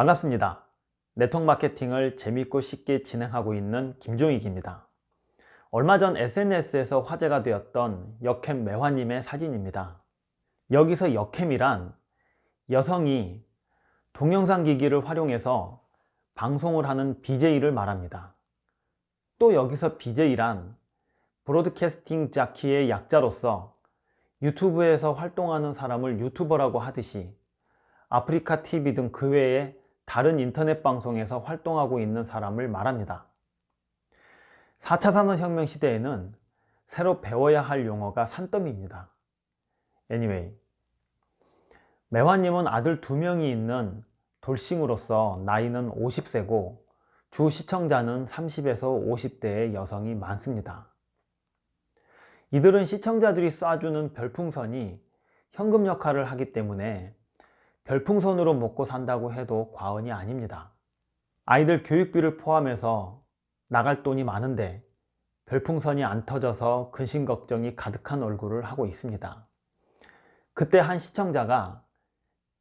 반갑습니다. 네트워크 마케팅을 재밌고 쉽게 진행하고 있는 김종익입니다. 얼마 전 SNS에서 화제가 되었던 여캠 매화님의 사진입니다. 여기서 여캠이란 여성이 동영상 기기를 활용해서 방송을 하는 BJ를 말합니다. 또 여기서 BJ란 브로드캐스팅 자키의 약자로서 유튜브에서 활동하는 사람을 유튜버라고 하듯이 아프리카 TV 등 그 외에 다른 인터넷 방송에서 활동하고 있는 사람을 말합니다. 4차 산업혁명 시대에는 새로 배워야 할 용어가 산더미입니다. Anyway, 매화님은 아들 2명이 있는 돌싱으로서 나이는 50세고 주 시청자는 30에서 50대의 여성이 많습니다. 이들은 시청자들이 쏴주는 별풍선이 현금 역할을 하기 때문에 별풍선으로 먹고 산다고 해도 과언이 아닙니다. 아이들 교육비를 포함해서 나갈 돈이 많은데 별풍선이 안 터져서 근심 걱정이 가득한 얼굴을 하고 있습니다. 그때 한 시청자가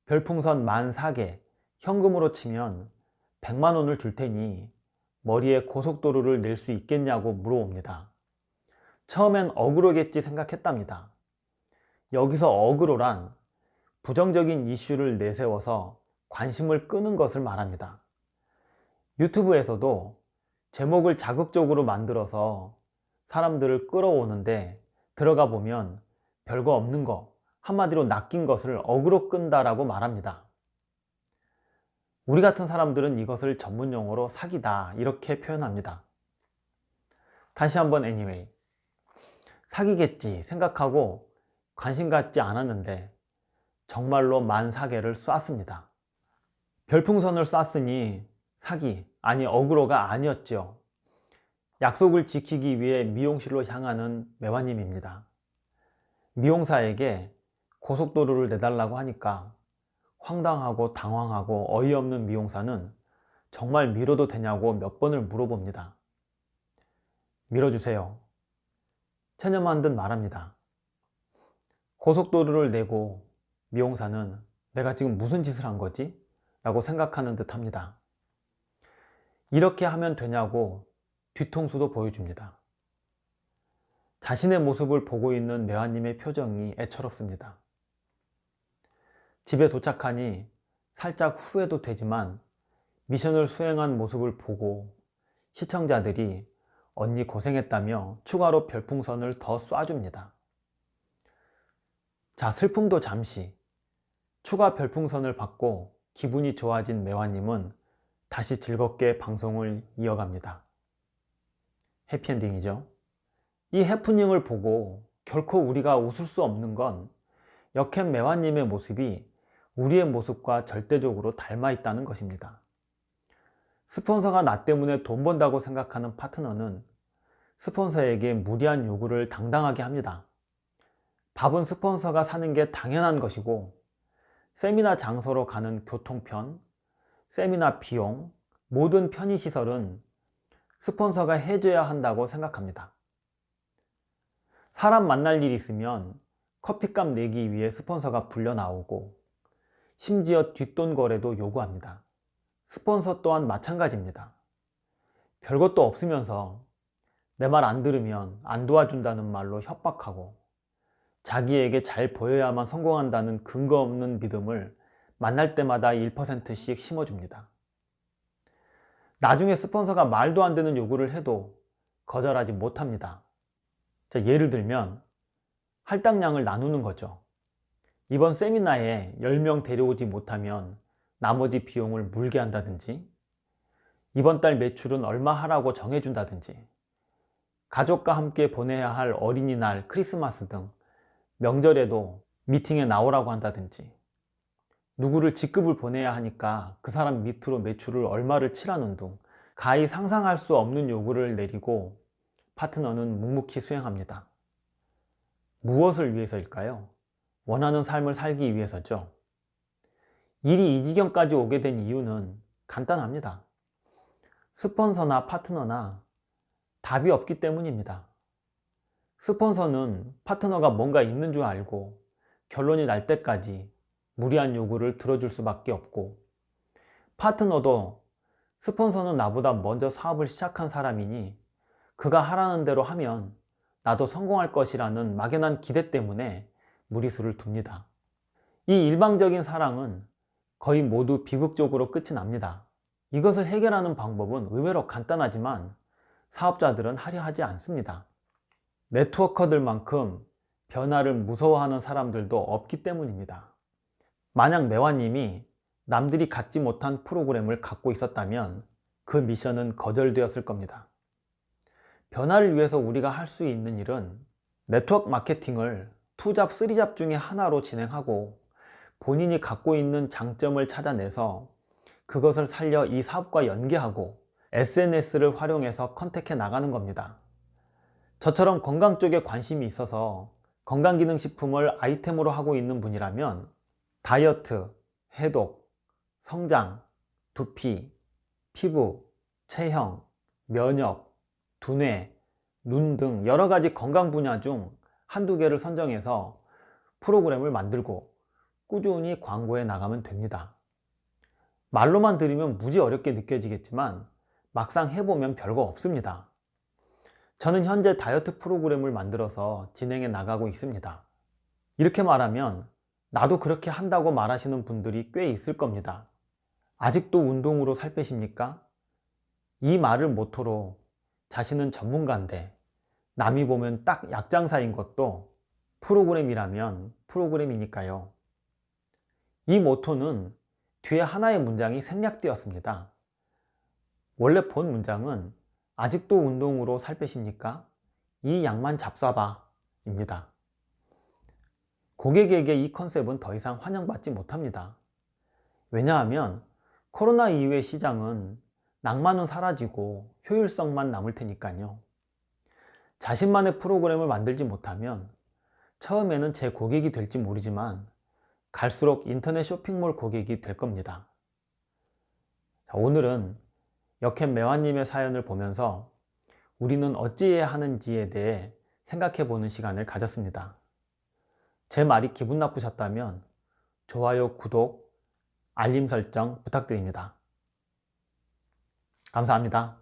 별풍선 14개 현금으로 치면 100만 원을 줄 테니 머리에 고속도로를 낼 수 있겠냐고 물어옵니다. 처음엔 어그로겠지 생각했답니다. 여기서 어그로란 부정적인 이슈를 내세워서 관심을 끄는 것을 말합니다. 유튜브에서도 제목을 자극적으로 만들어서 사람들을 끌어오는데 들어가 보면 별거 없는 거, 한마디로 낚인 것을 어그로 끈다라고 말합니다. 우리 같은 사람들은 이것을 전문용어로 사기다 이렇게 표현합니다. 다시 한번 anyway, 사기겠지 생각하고 관심 갖지 않았는데 정말로 14개를 쐈습니다. 별풍선을 쐈으니 사기, 아니 어그로가 아니었죠. 약속을 지키기 위해 미용실로 향하는 매화님입니다. 미용사에게 고속도로를 내달라고 하니까 황당하고 당황하고 어이없는 미용사는 정말 밀어도 되냐고 몇 번을 물어봅니다. 밀어주세요. 체념한 듯 말합니다. 고속도로를 내고 미용사는 내가 지금 무슨 짓을 한 거지? 라고 생각하는 듯 합니다. 이렇게 하면 되냐고 뒤통수도 보여줍니다. 자신의 모습을 보고 있는 매화님의 표정이 애처롭습니다. 집에 도착하니 살짝 후회도 되지만 미션을 수행한 모습을 보고 시청자들이 언니 고생했다며 추가로 별풍선을 더 쏴줍니다. 자, 슬픔도 잠시. 추가 별풍선을 받고 기분이 좋아진 매화님은 다시 즐겁게 방송을 이어갑니다. 해피엔딩이죠. 이 해프닝을 보고 결코 우리가 웃을 수 없는 건 여캠 매화님의 모습이 우리의 모습과 절대적으로 닮아 있다는 것입니다. 스폰서가 나 때문에 돈 번다고 생각하는 파트너는 스폰서에게 무리한 요구를 당당하게 합니다. 밥은 스폰서가 사는 게 당연한 것이고 세미나 장소로 가는 교통편, 세미나 비용, 모든 편의시설은 스폰서가 해줘야 한다고 생각합니다. 사람 만날 일 있으면 커피값 내기 위해 스폰서가 불려 나오고 심지어 뒷돈 거래도 요구합니다. 스폰서 또한 마찬가지입니다. 별것도 없으면서 내 말 안 들으면 안 도와준다는 말로 협박하고 자기에게 잘 보여야만 성공한다는 근거 없는 믿음을 만날 때마다 1%씩 심어줍니다. 나중에 스폰서가 말도 안 되는 요구를 해도 거절하지 못합니다. 자, 예를 들면 할당량을 나누는 거죠. 이번 세미나에 10명 데려오지 못하면 나머지 비용을 물게 한다든지 이번 달 매출은 얼마 하라고 정해준다든지 가족과 함께 보내야 할 어린이날, 크리스마스 등 명절에도 미팅에 나오라고 한다든지 누구를 직급을 보내야 하니까 그 사람 밑으로 매출을 얼마를 칠하는 등 가히 상상할 수 없는 요구를 내리고 파트너는 묵묵히 수행합니다. 무엇을 위해서일까요? 원하는 삶을 살기 위해서죠. 일이 이 지경까지 오게 된 이유는 간단합니다. 스폰서나 파트너나 답이 없기 때문입니다. 스폰서는 파트너가 뭔가 있는 줄 알고 결론이 날 때까지 무리한 요구를 들어줄 수밖에 없고 파트너도 스폰서는 나보다 먼저 사업을 시작한 사람이니 그가 하라는 대로 하면 나도 성공할 것이라는 막연한 기대 때문에 무리수를 둡니다. 이 일방적인 사랑은 거의 모두 비극적으로 끝이 납니다. 이것을 해결하는 방법은 의외로 간단하지만 사업자들은 하려 하지 않습니다. 네트워커들만큼 변화를 무서워하는 사람들도 없기 때문입니다. 만약 매화님이 남들이 갖지 못한 프로그램을 갖고 있었다면 그 미션은 거절되었을 겁니다. 변화를 위해서 우리가 할 수 있는 일은 네트워크 마케팅을 2잡, 3잡 중에 하나로 진행하고 본인이 갖고 있는 장점을 찾아내서 그것을 살려 이 사업과 연계하고 SNS를 활용해서 컨택해 나가는 겁니다. 저처럼 건강 쪽에 관심이 있어서 건강기능식품을 아이템으로 하고 있는 분이라면 다이어트, 해독, 성장, 두피, 피부, 체형, 면역, 두뇌, 눈 등 여러가지 건강 분야 중 한두 개를 선정해서 프로그램을 만들고 꾸준히 광고해 나가면 됩니다. 말로만 들으면 무지 어렵게 느껴지겠지만 막상 해보면 별거 없습니다. 저는 현재 다이어트 프로그램을 만들어서 진행해 나가고 있습니다. 이렇게 말하면 나도 그렇게 한다고 말하시는 분들이 꽤 있을 겁니다. 아직도 운동으로 살 빼십니까? 이 말을 모토로 자신은 전문가인데 남이 보면 딱 약장사인 것도 프로그램이라면 프로그램이니까요. 이 모토는 뒤에 하나의 문장이 생략되었습니다. 원래 본 문장은 아직도 운동으로 살 빼십니까? 이 약만 잡숴봐 입니다. 고객에게 이 컨셉은 더 이상 환영받지 못합니다. 왜냐하면 코로나 이후의 시장은 낭만은 사라지고 효율성만 남을 테니까요. 자신만의 프로그램을 만들지 못하면 처음에는 제 고객이 될지 모르지만 갈수록 인터넷 쇼핑몰 고객이 될 겁니다. 오늘은 역행 매화님의 사연을 보면서 우리는 어찌해야 하는지에 대해 생각해 보는 시간을 가졌습니다. 제 말이 기분 나쁘셨다면 좋아요, 구독, 알림 설정 부탁드립니다. 감사합니다.